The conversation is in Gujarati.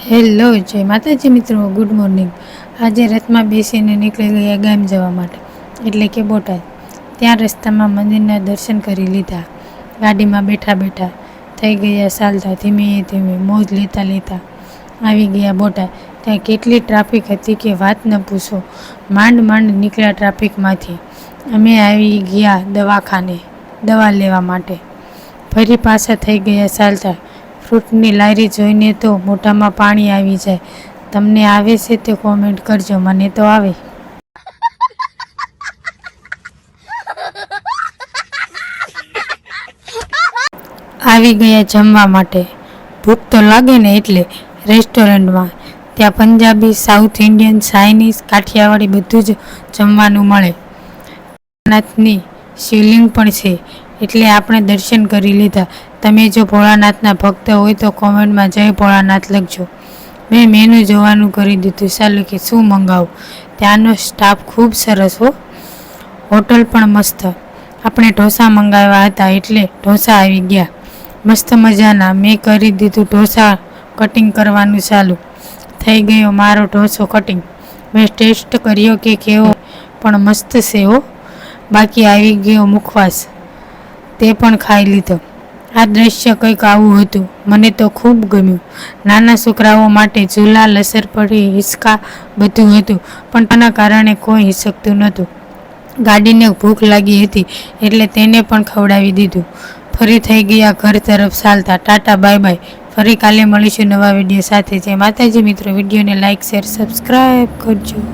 હેલો જય માતાજી મિત્રો, ગુડ મોર્નિંગ। આજે રથમાં બેસીને નીકળી ગયા ગામ જવા માટે, એટલે કે બોટાદ। ત્યાં રસ્તામાં મંદિરના દર્શન કરી લીધા। ગાડીમાં બેઠા બેઠા થઈ ગયા ચાલતા, ધીમે ધીમે મોજ લેતા લેતા આવી ગયા બોટાદ। ત્યાં કેટલી ટ્રાફિક હતી કે વાત ન પૂછો। માંડ માંડ નીકળ્યા ટ્રાફિકમાંથી। અમે આવી ગયા દવાખાને દવા લેવા માટે। ફરી પાછા થઈ ગયા ચાલતા। ફ્રૂટની લારી જોઈને તો મોઢામાં પાણી આવી જાય। તમને આવે છે તો કોમેન્ટ કરજો, મને તો આવે। આવી ગયા જમવા માટે। ભૂખ તો લાગે ને એટલે રેસ્ટોરન્ટમાં। ત્યાં Punjabi, South Indian, Chinese, Kathiyawadi બધું જ જમવાનું મળે। ભોળાનાથની શિવલિંગ પણ છે, એટલે આપણે દર્શન કરી લીધા। તમે જો ભોળાનાથના ભક્ત હોય તો કોમેન્ટમાં જય ભોળાનાથ લખજો। મેં મેનુ જોવાનું કરી દીધું, ચાલો કે શું મંગાવું। ત્યાંનો સ્ટાફ ખૂબ સરસ હો, હોટલ પણ મસ્ત। આપણે ઢોસા મંગાવ્યા હતા એટલે ઢોસા આવી ગયા મસ્ત મજાના। મેં કરી દીધું ઢોસા કટિંગ કરવાનું ચાલુ। થઈ ગયો મારો ઢોસો કટિંગ। મેં ટેસ્ટ કર્યો કે કેવો, પણ મસ્ત છે હો। બાકી આવી ગયો મુખવાસ, તે પણ ખાઈ લીધો। આ દ્રશ્ય કંઈક આવું હતું, મને તો ખૂબ ગમ્યું। નાના છોકરાઓ માટે ઝૂલા, લસરપટ્ટી, હિંચકા બધું હતું, પણ તેના કારણે કોઈ હિંચકતું નહોતું। ગાડીને ભૂખ લાગી હતી એટલે તેને પણ ખવડાવી દીધું। ફરી થઈ ગયા ઘર તરફ ચાલતા। ટાટા બાય બાય, ફરી કાલે મળીશું નવા વિડીયો સાથે। જય માતાજી મિત્રો, વિડીયોને લાઇક, શેર, સબસ્ક્રાઈબ કરજો।